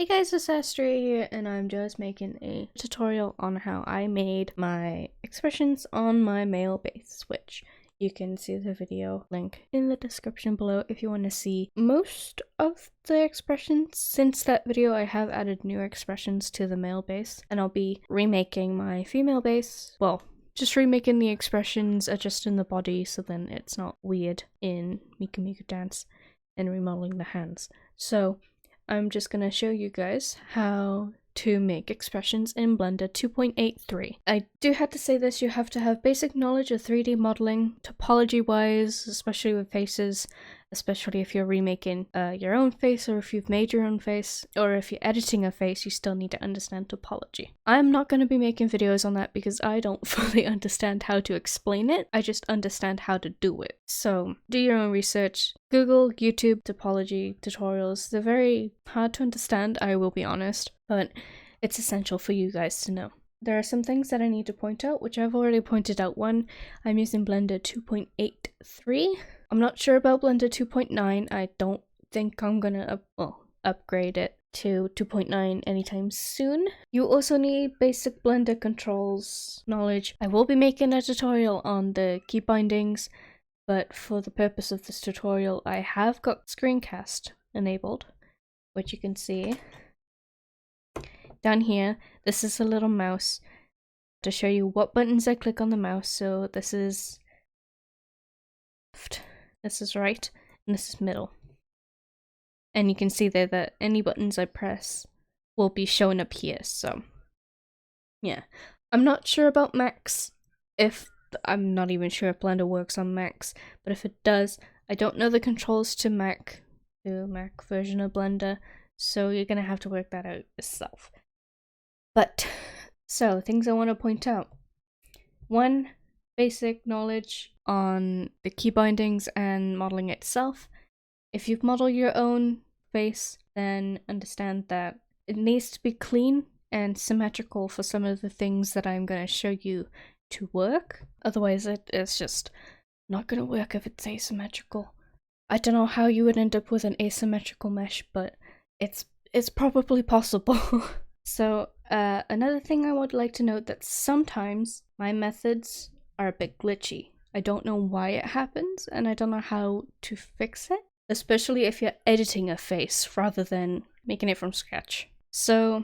Hey guys, it's Astria here, and I'm just making a tutorial on how I made my expressions on my male base switch. You can see the video link in the description below if you want to see most of the expressions. Since that video, I have added new expressions to the male base, and I'll be remaking my female base. Well, just remaking the expressions, adjusting the body so then it's not weird in Miku Miku Dance, and remodeling the hands. So I'm just going to show you guys how to make expressions in Blender 2.83. I do have to say this, you have to have basic knowledge of 3D modeling, topology wise, especially with faces, especially if you're remaking your own face, or if you've made your own face, or if you're editing a face, you still need to understand topology. I'm not going to be making videos on that because I don't fully understand how to explain it, I just understand how to do it. So do your own research, Google, YouTube, topology tutorials. They're very hard to understand, I will be honest, but it's essential for you guys to know. There are some things that I need to point out, which I've already pointed out. One, I'm using Blender 2.83. I'm not sure about Blender 2.9. I don't think I'm gonna upgrade it to 2.9 anytime soon. You also need basic Blender controls knowledge. I will be making a tutorial on the key bindings, but for the purpose of this tutorial, I have got screencast enabled, which you can see down here. This is a little mouse to show you what buttons I click on the mouse. So this is left, this is right, and this is middle. And you can see there that any buttons I press will be showing up here. So yeah, I'm not sure about Macs. I'm not even sure if Blender works on Macs, but if it does, I don't know the controls to Mac, the Mac version of Blender, so you're gonna have to work that out yourself. But, so, things I want to point out. One, basic knowledge on the key bindings and modeling itself. If you've modeled your own face, then understand that it needs to be clean and symmetrical for some of the things that I'm going to show you to work. Otherwise, it's just not going to work if it's asymmetrical. I don't know how you would end up with an asymmetrical mesh, but it's probably possible. So, another thing I would like to note that sometimes my methods are a bit glitchy. I don't know why it happens, and I don't know how to fix it, especially if you're editing a face rather than making it from scratch. So,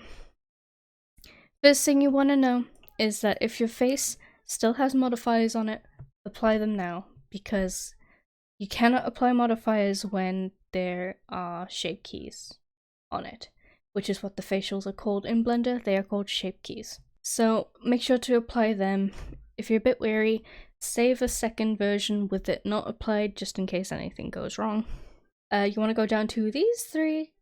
first thing you want to know is that if your face still has modifiers on it, apply them now, because you cannot apply modifiers when there are shape keys on it, which is what the facials are called in Blender. They are called shape keys. So make sure to apply them. If you're a bit wary, save a second version with it not applied just in case anything goes wrong. You want to go down to these three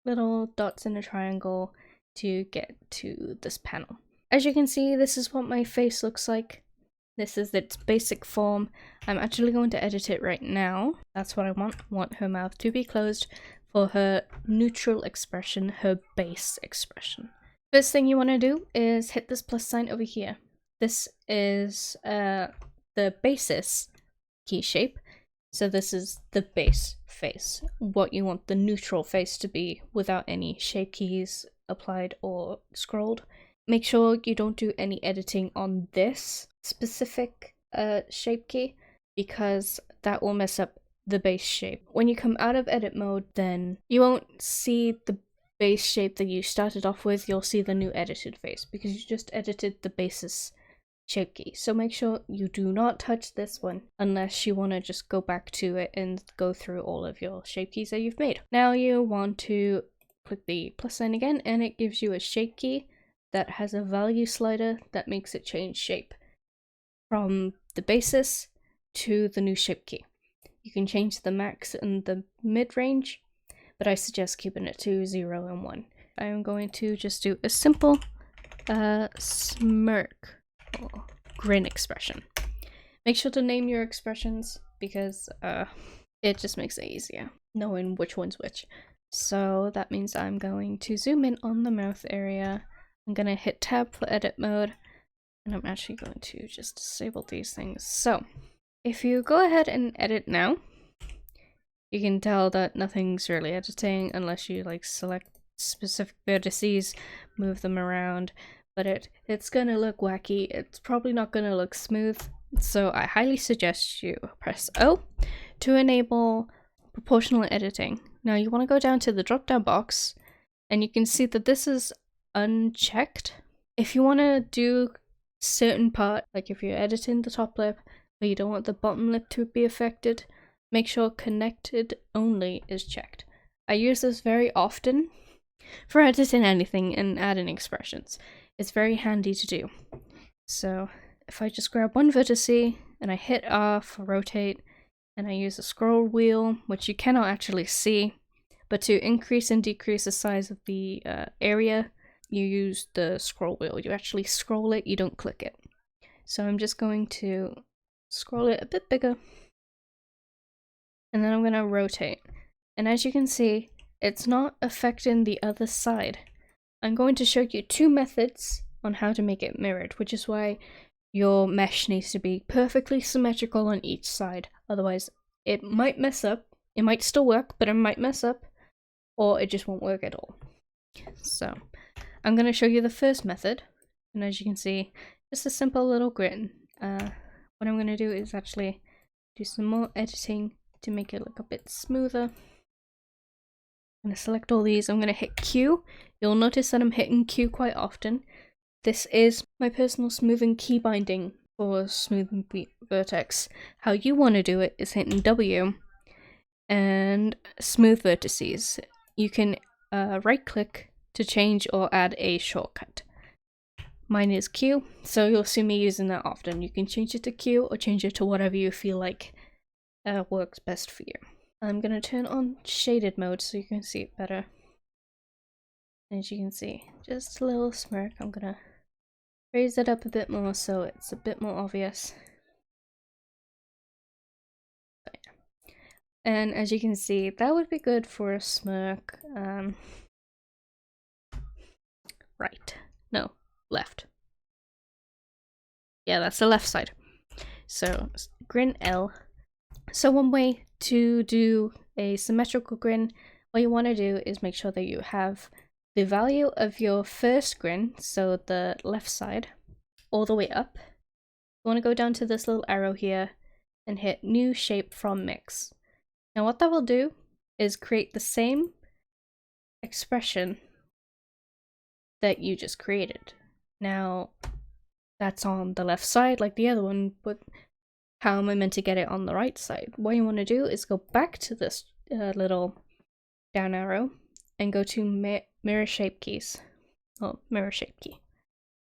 little dots in a triangle to get to this panel. As you can see, this is what my face looks like. This is its basic form. I'm actually going to edit it right now. That's what I want. I want her mouth to be closed for her neutral expression, her base expression. First thing you want to do is hit this plus sign over here. This is the basis key shape. So this is the base face, what you want the neutral face to be without any shape keys applied or scrolled. Make sure you don't do any editing on this specific shape key, because that will mess up the base shape. When you come out of edit mode, then you won't see the base shape that you started off with, you'll see the new edited face, because you just edited the basis shape key. So make sure you do not touch this one unless you want to just go back to it and go through all of your shape keys that you've made. Now you want to click the plus sign again, and it gives you a shape key that has a value slider that makes it change shape from the basis to the new shape key. You can change the max and the mid-range, but I suggest keeping it to 0 and 1. I'm going to just do a simple smirk or grin expression. Make sure to name your expressions, because it just makes it easier knowing which one's which. So that means I'm going to zoom in on the mouth area. I'm going to hit tab for edit mode, and I'm actually going to just disable these things. So if you go ahead and edit now, you can tell that nothing's really editing unless you like select specific vertices, move them around, but it's gonna look wacky. It's probably not gonna look smooth, so I highly suggest you press O to enable proportional editing. Now you want to go down to the drop down box and you can see that this is unchecked. If you want to do certain part, like if you're editing the top lip but you don't want the bottom lip to be affected, make sure connected only is checked. I use this very often for editing anything and adding expressions. It's very handy to do. So if I just grab one vertex and I hit R for rotate, and I use a scroll wheel, which you cannot actually see, but to increase and decrease the size of the area, you use the scroll wheel. You actually scroll it, you don't click it. So I'm just going to scroll it a bit bigger, and then I'm going to rotate. And as you can see, it's not affecting the other side. I'm going to show you two methods on how to make it mirrored, which is why your mesh needs to be perfectly symmetrical on each side. Otherwise, it might mess up. It might still work, but it might mess up, or it just won't work at all. So I'm going to show you the first method, and as you can see, just a simple little grid. What I'm going to do is actually do some more editing to make it look a bit smoother. I'm going to select all these. I'm going to hit Q. You'll notice that I'm hitting Q quite often. This is my personal smoothing key binding for smoothing vertex. How you want to do it is hitting W and smooth vertices. You can right click to change or add a shortcut. Mine is Q, so you'll see me using that often. You can change it to Q or change it to whatever you feel like works best for you. I'm going to turn on shaded mode so you can see it better. As you can see, just a little smirk. I'm going to raise it up a bit more so it's a bit more obvious. But yeah. And as you can see, that would be good for a smirk. Right. No, left. Yeah, that's the left side. So grin L. So one way to do a symmetrical grin, what you want to do is make sure that you have the value of your first grin, so the left side, all the way up. You want to go down to this little arrow here and hit new shape from mix. Now what that will do is create the same expression that you just created. Now that's on the left side like the other one, but how am I meant to get it on the right side? What you want to do is go back to this little down arrow and go to mirror shape keys. Oh, mirror shape key.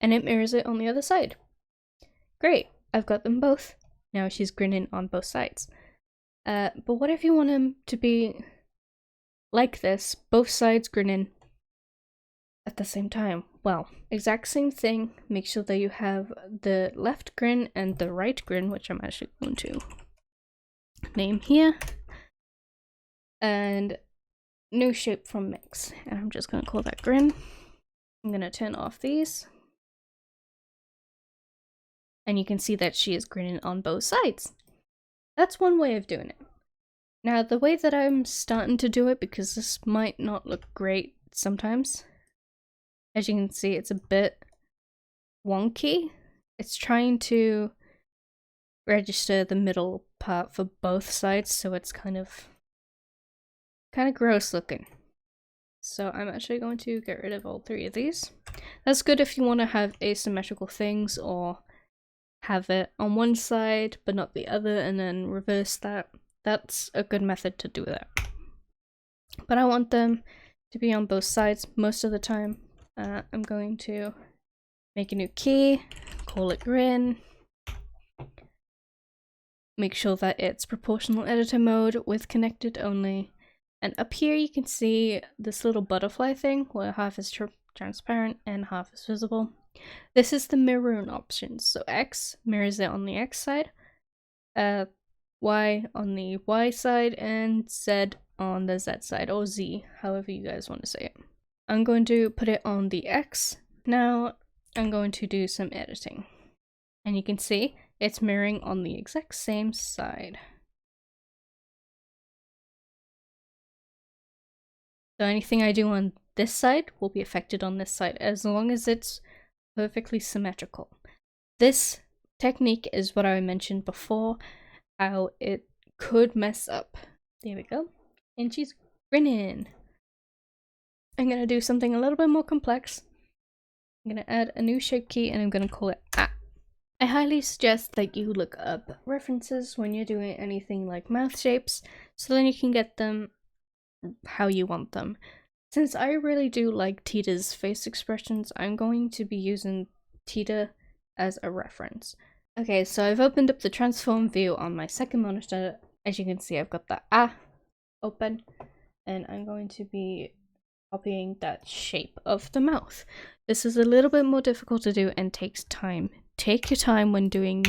And it mirrors it on the other side. Great, I've got them both. Now she's grinning on both sides. But what if you want them to be like this, both sides grinning at the same time? Well, exact same thing. Make sure that you have the left grin and the right grin, which I'm actually going to name here. And new shape from mix. And I'm just going to call that grin. I'm going to turn off these. And you can see that she is grinning on both sides. That's one way of doing it. Now, the way that I'm starting to do it, because this might not look great sometimes, as you can see, it's a bit wonky. It's trying to register the middle part for both sides, so it's kind of gross looking. So I'm actually going to get rid of all three of these. That's good if you want to have asymmetrical things, or have it on one side but not the other and then reverse that. That's a good method to do that. But I want them to be on both sides most of the time. I'm going to make a new key, call it grin. Make sure that it's proportional editor mode with connected only. And up here you can see this little butterfly thing where half is transparent and half is visible. This is the mirroring option. So X mirrors it on the X side, Y on the Y side, and Z on the Z side, or Z, however you guys want to say it. I'm going to put it on the X. Now I'm going to do some editing. And you can see it's mirroring on the exact same side. So anything I do on this side will be affected on this side as long as it's perfectly symmetrical. This technique is what I mentioned before, how it could mess up. There we go. And she's grinning. I'm gonna do something a little bit more complex. I'm gonna add a new shape key and I'm gonna call it A. I highly suggest that you look up references when you're doing anything like mouth shapes, so then you can get them how you want them. Since I really do like Tita's face expressions, I'm going to be using Tita as a reference. Okay, so I've opened up the transform view on my second monitor. As you can see, I've got the A open, and I'm going to be copying that shape of the mouth. This is a little bit more difficult to do and takes time. Take your time when doing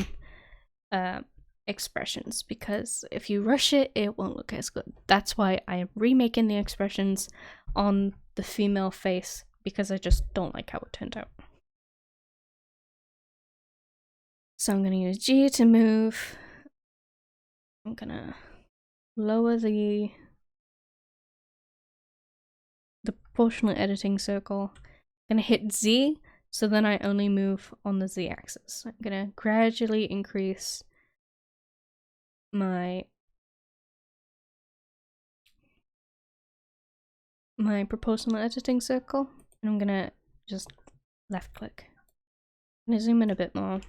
expressions, because if you rush it, it won't look as good. That's why I am remaking the expressions on the female face, because I just don't like how it turned out. So I'm going to use G to move. I'm going to lower the proportional editing circle. I'm going to hit Z, so then I only move on the Z axis. I'm going to gradually increase my proportional editing circle, and I'm going to just left click. I'm going to zoom in a bit more.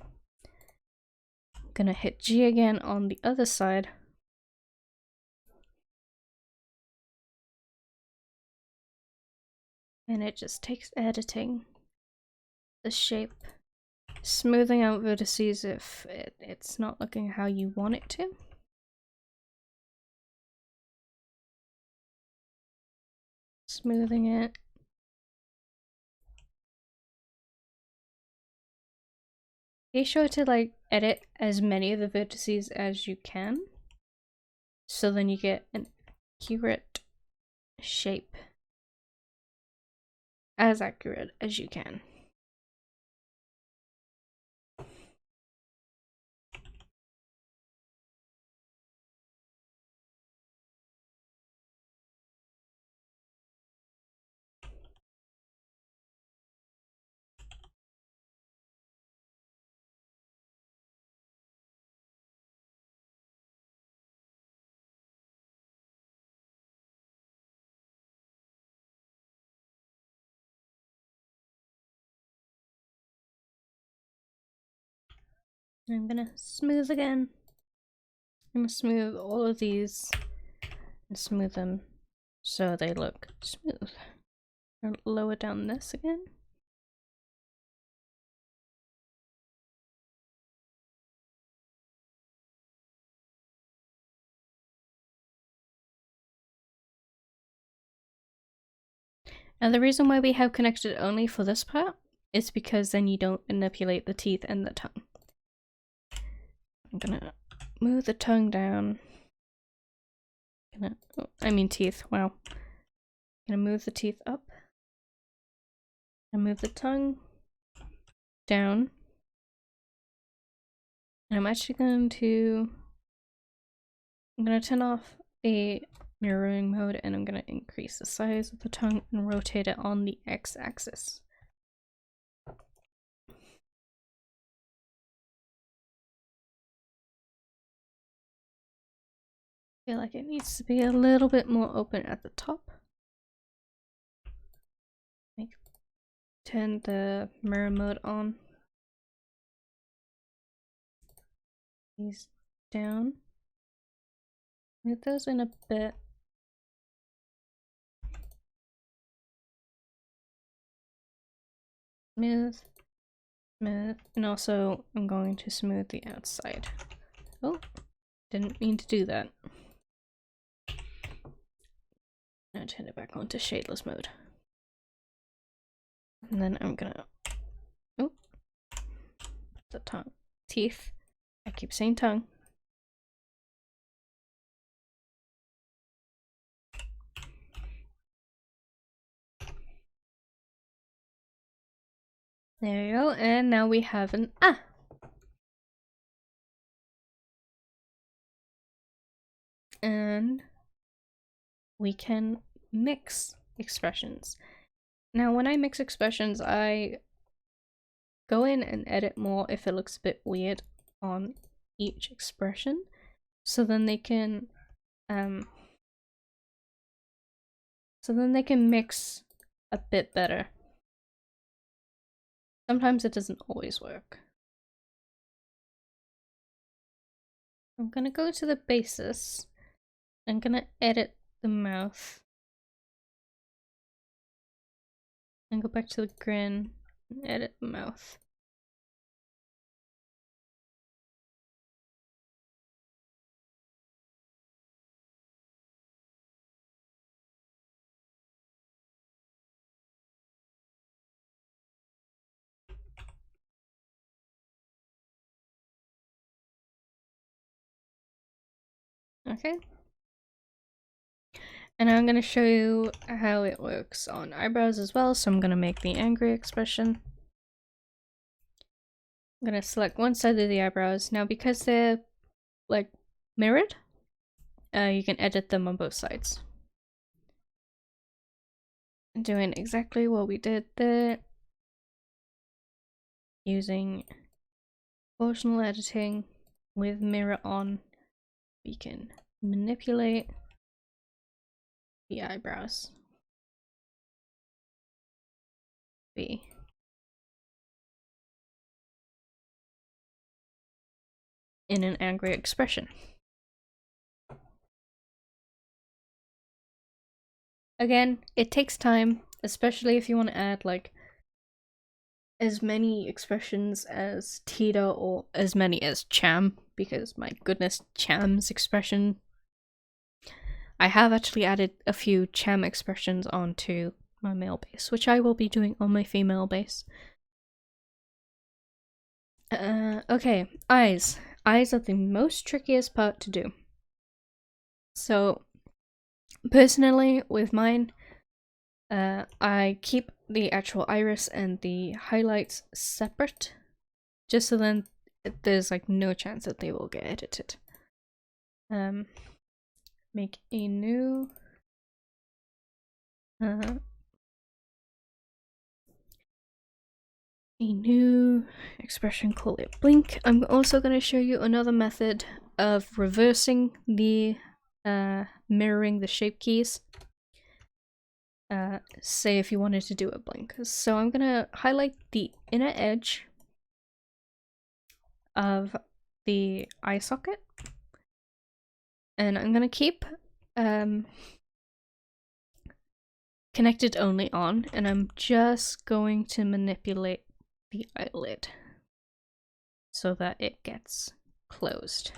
I'm going to hit G again on the other side. And it just takes editing the shape, smoothing out vertices if it's not looking how you want it to. Smoothing it. Be sure to like edit as many of the vertices as you can, so then you get an accurate shape. As accurate as you can. I'm gonna smooth again. I'm gonna smooth all of these and smooth them so they look smooth. I'll lower down this again. And the reason why we have connected only for this part is because then you don't manipulate the teeth and the tongue. I'm gonna move the tongue down. Teeth, wow. Gonna move the teeth up. And move the tongue down. And I'm actually going to turn off the mirroring mode, and I'm going to increase the size of the tongue and rotate it on the x-axis. I feel like it needs to be a little bit more open at the top. Turn the mirror mode on. These down. Move those in a bit. Smooth, smooth, and also I'm going to smooth the outside. Oh, didn't mean to do that. Now turn it back on to shadeless mode. And then I'm gonna, oh, the tongue, teeth. I keep saying tongue. There we go, and now we have an ah. And we can mix expressions. Now when I mix expressions, I go in and edit more if it looks a bit weird on each expression, so then they can mix a bit better. Sometimes it doesn't always work. I'm gonna go to the basis. I'm gonna edit the mouth. And go back to the grin and edit the mouth. Okay. And I'm going to show you how it works on eyebrows as well, so I'm going to make the angry expression. I'm going to select one side of the eyebrows. Now because they're like mirrored, you can edit them on both sides. Doing exactly what we did there, using proportional editing with mirror on, we can manipulate the eyebrows. Be in an angry expression. Again, it takes time, especially if you want to add like as many expressions as Tita or as many as Cham, because my goodness, Cham's expression. I have actually added a few Cham expressions onto my male base, which I will be doing on my female base. Okay, eyes. Eyes are the most trickiest part to do. So, personally, with mine, I keep the actual iris and the highlights separate, just so then there's like no chance that they will get edited. Make a new expression, call it blink. I'm also going to show you another method of reversing the mirroring the shape keys. Say if you wanted to do a blink. So I'm going to highlight the inner edge of the eye socket, and I'm going to keep connected only on, and I'm just going to manipulate the eyelid so that it gets closed.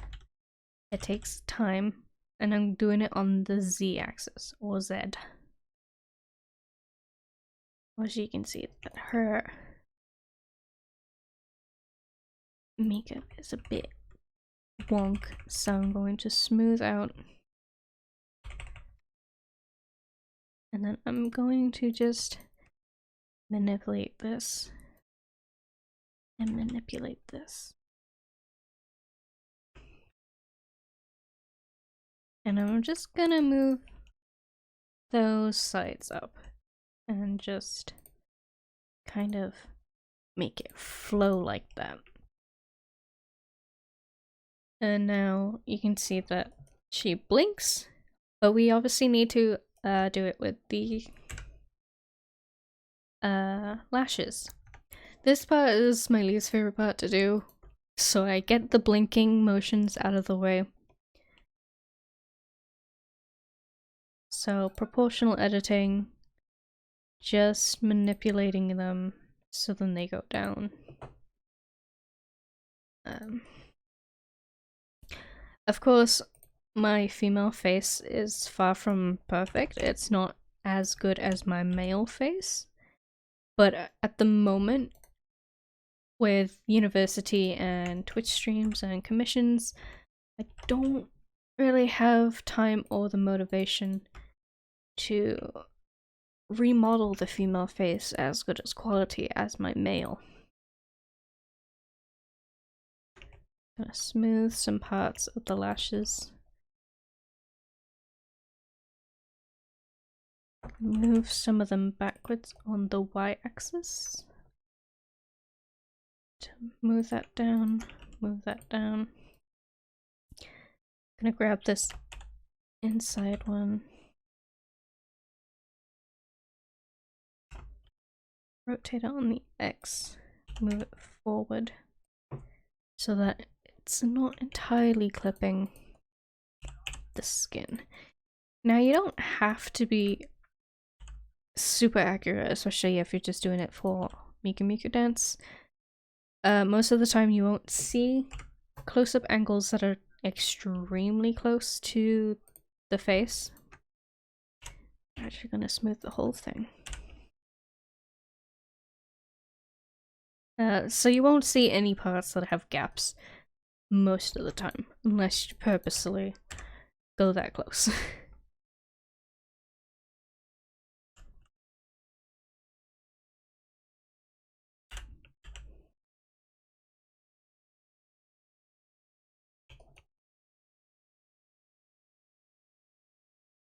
It takes time, and I'm doing it on the Z axis, or Z. As you can see, that her makeup is a bit wonk, so I'm going to smooth out. And then I'm going to just manipulate this and manipulate this. And I'm just gonna move those sides up and just kind of make it flow like that. And now you can see that she blinks, but we obviously need to do it with the lashes. This part is my least favorite part to do, so I get the blinking motions out of the way. So proportional editing, just manipulating them so then they go down. Of course, my female face is far from perfect. It's not as good as my male face, but at the moment, with university and Twitch streams and commissions, I don't really have time or the motivation to remodel the female face as good as quality as my male. Gonna smooth some parts of the lashes. Move some of them backwards on the y-axis. Move that down, move that down. I'm gonna grab this inside one. Rotate it on the X, move it forward so that it's not entirely clipping the skin. Now you don't have to be super accurate, especially if you're just doing it for Miku Miku Dance. Most of the time you won't see close-up angles that are extremely close to the face. I'm actually gonna smooth the whole thing. So you won't see any parts that have gaps most of the time, unless you purposely go that close.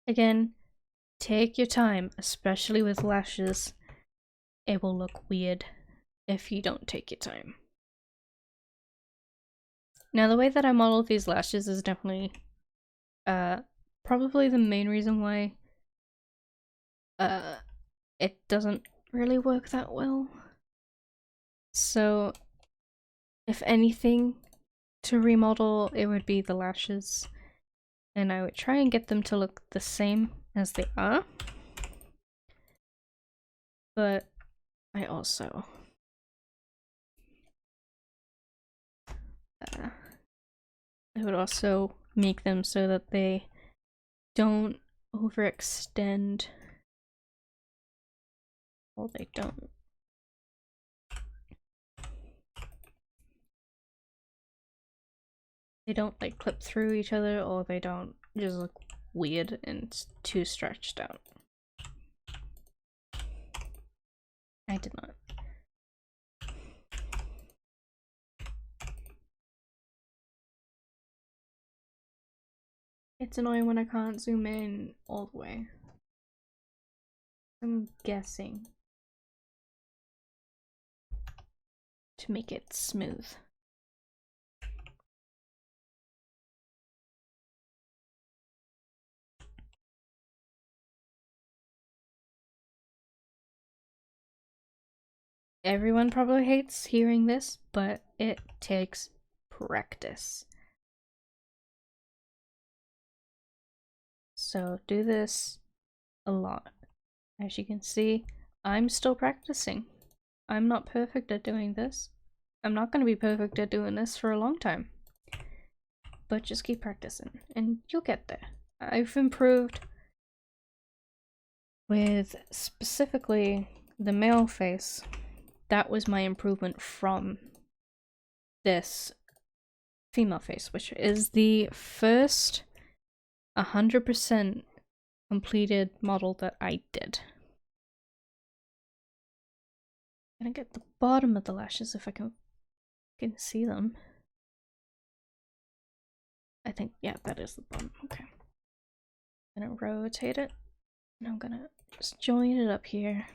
Again, take your time, especially with lashes. It will look weird if you don't take your time. Now, the way that I modeled these lashes is definitely probably the main reason why it doesn't really work that well. So, if anything to remodel, it would be the lashes. And I would try and get them to look the same as they are. But I also I would also make them so that they don't overextend. Well, they don't. They don't like clip through each other, or they don't just look weird and too stretched out. I did not. It's annoying when I can't zoom in all the way. I'm guessing to make it smooth. Everyone probably hates hearing this, but it takes practice. So do this a lot. As you can see, I'm still practicing. I'm not perfect at doing this. I'm not going to be perfect at doing this for a long time. But just keep practicing, and you'll get there. I've improved with specifically the male face. That was my improvement from this female face, which is the first 100% completed model that I did. I'm gonna get the bottom of the lashes if I can see them. I think, yeah, that is the bottom. Okay. I'm gonna rotate it, and I'm gonna just join it up here.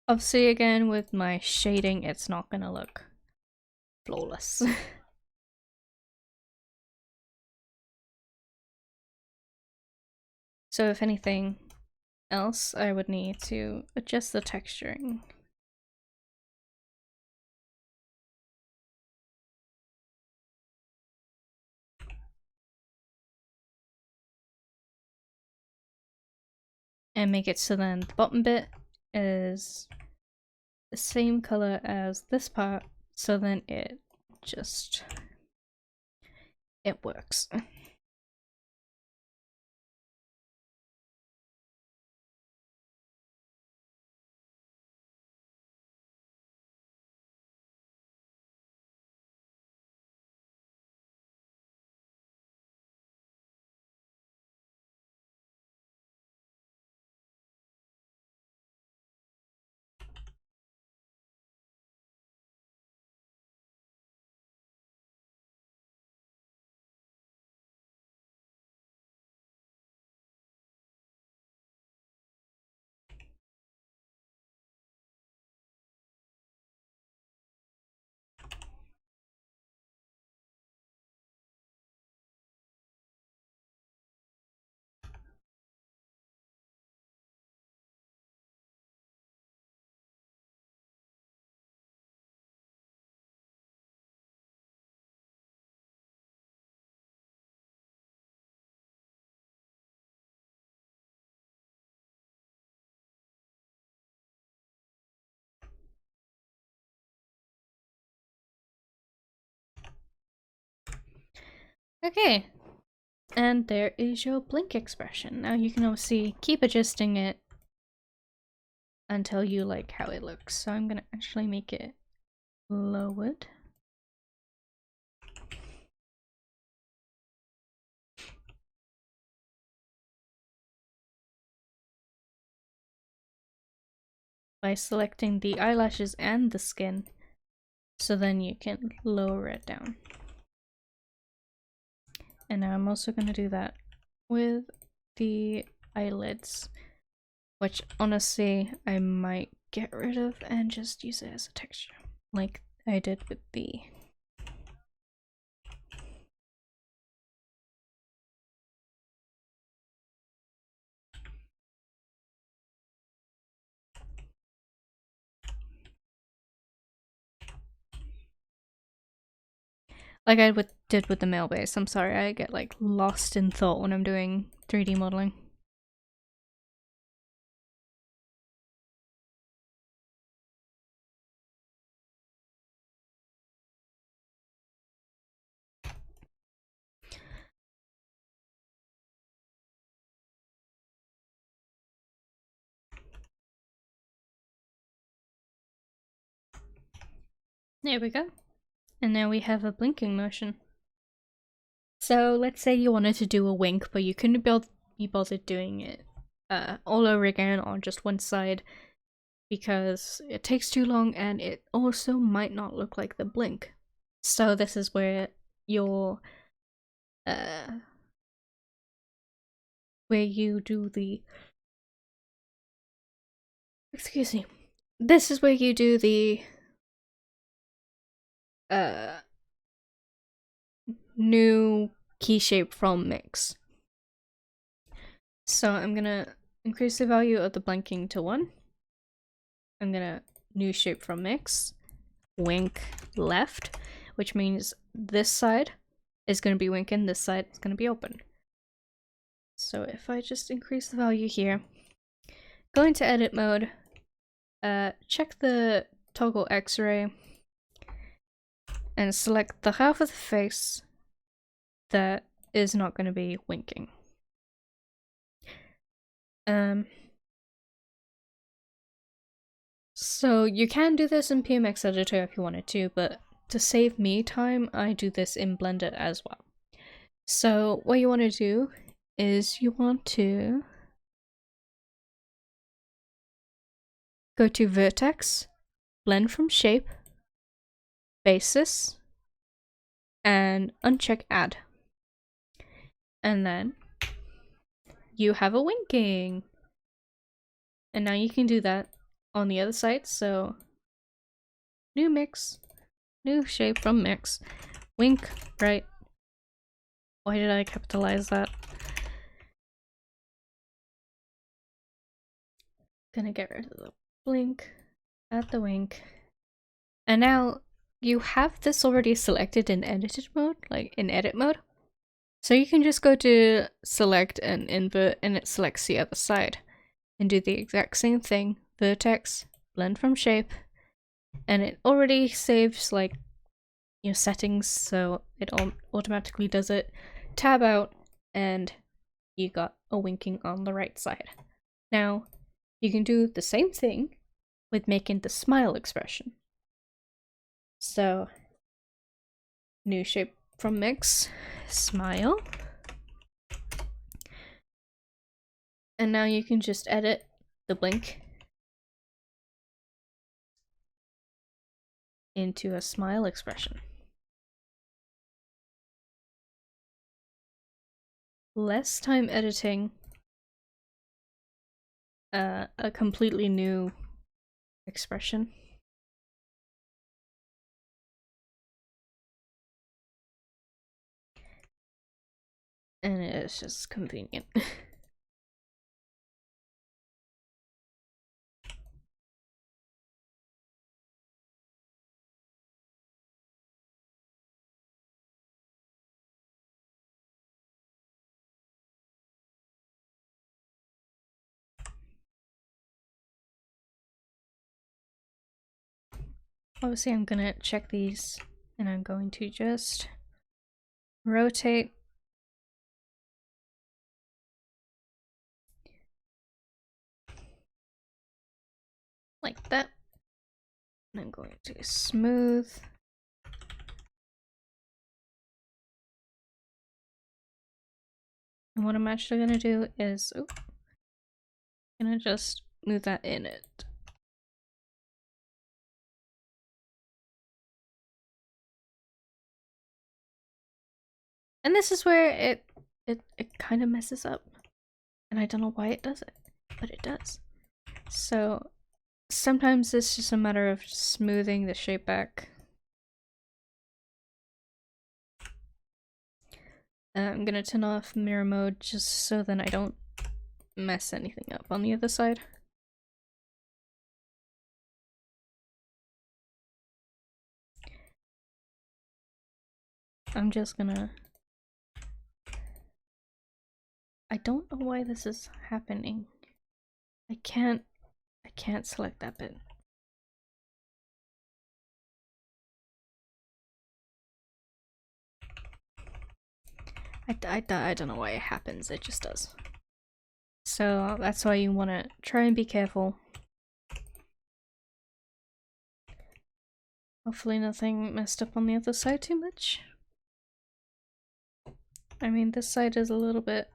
Obviously, again, with my shading, it's not gonna look flawless. So if anything else, I would need to adjust the texturing. And make it so then the bottom bit is the same color as this part, so then it works. Okay, and there is your blink expression. Now you can obviously keep adjusting it until you like how it looks. So I'm gonna actually make it lowered. By selecting the eyelashes and the skin, so then you can lower it down. And now I'm also going to do that with the eyelids, which honestly I might get rid of and just use it as a texture, like I did with the did with the male base. I'm sorry, I get like lost in thought when I'm doing 3D modeling. There we go. And now we have a blinking motion. So let's say you wanted to do a wink, but you couldn't be bothered doing it all over again on just one side because it takes too long and it also might not look like the blink. So this is where your where you do the excuse me. This is where you do the new key shape from mix. So I'm gonna increase the value of the blinking to 1. I'm gonna new shape from mix, wink left, which means this side is gonna be winking, this side is gonna be open. So if I just increase the value here, go into edit mode, check the toggle X-ray, and select the half of the face that is not going to be winking. So you can do this in PMX editor if you wanted to, but to save me time, I do this in Blender as well. So what you want to do is you want to go to vertex, blend from shape, basis, and uncheck add. And then you have a winking. And now you can do that on the other side. So new mix, new shape from mix, wink right. Why did I capitalize that? Gonna get rid of the blink, add the wink. And now you have this already selected in edited mode, like in edit mode. So you can just go to select and invert and it selects the other side. And do the exact same thing, vertex, blend from shape, and it already saves like your settings, so it automatically does it. Tab out, and you got a winking on the right side. Now, you can do the same thing with making the smile expression. So, new shape from mix, smile. And now you can just edit the blink into a smile expression. Less time editing, a completely new expression. And it's just convenient. Obviously I'm gonna check these and I'm going to just rotate. Like that. And I'm going to smooth. And what I'm actually gonna do is, gonna just move that in it. And this is where it kind of messes up. And I don't know why it does it, but it does. So sometimes it's just a matter of smoothing the shape back. I'm gonna turn off mirror mode just so then I don't mess anything up on the other side. I'm just gonna... I don't know why this is happening. I can't select that bit. I don't know why it happens, it just does. So that's why you want to try and be careful. Hopefully nothing messed up on the other side too much. I mean, this side is a little bit...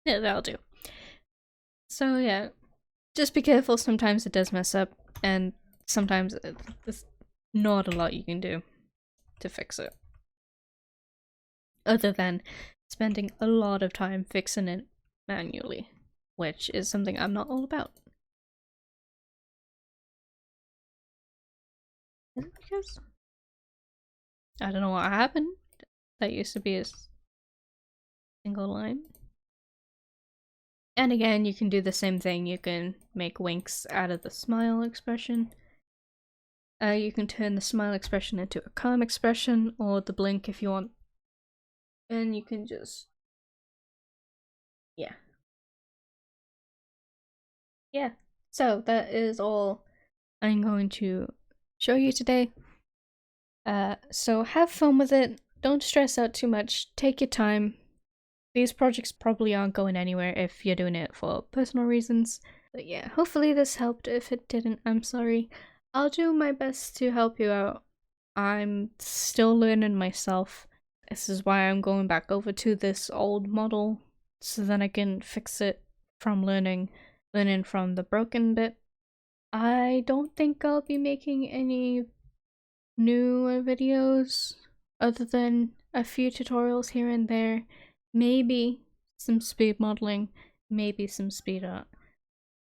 Yeah, that'll do. So yeah, just be careful, sometimes it does mess up, and sometimes there's not a lot you can do to fix it. Other than spending a lot of time fixing it manually, which is something I'm not all about. Is it because... I don't know what happened. That used to be a single line. And again, you can do the same thing. You can make winks out of the smile expression. You can turn the smile expression into a calm expression, or the blink if you want. And you can just... yeah. Yeah. So that is all I'm going to show you today. So have fun with it. Don't stress out too much. Take your time. These projects probably aren't going anywhere if you're doing it for personal reasons. But yeah, hopefully this helped. If it didn't, I'm sorry. I'll do my best to help you out. I'm still learning myself. This is why I'm going back over to this old model, so then I can fix it from learning from the broken bit. I don't think I'll be making any new videos other than a few tutorials here and there. Maybe some speed modeling, maybe some speed art,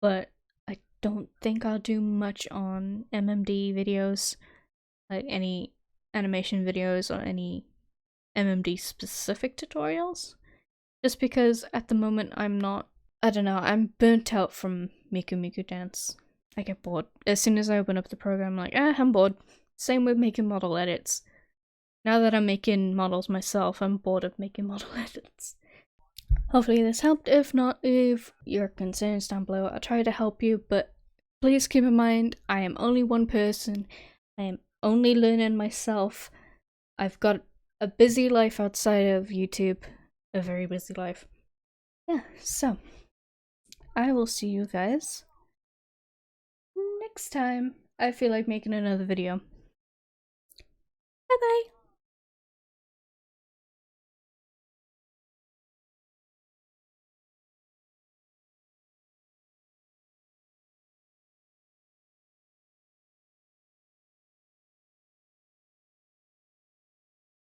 but I don't think I'll do much on MMD videos, like any animation videos or any MMD specific tutorials, just because at the moment I'm not, I don't know, I'm burnt out from Miku Miku Dance. I get bored. As soon as I open up the program, I'm like, I'm bored. Same with making model edits. Now that I'm making models myself, I'm bored of making model edits. Hopefully this helped. If not, leave your concerns down below. I'll try to help you, but please keep in mind, I am only one person. I am only learning myself. I've got a busy life outside of YouTube. A very busy life. Yeah, so I will see you guys next time I feel like making another video. Bye bye!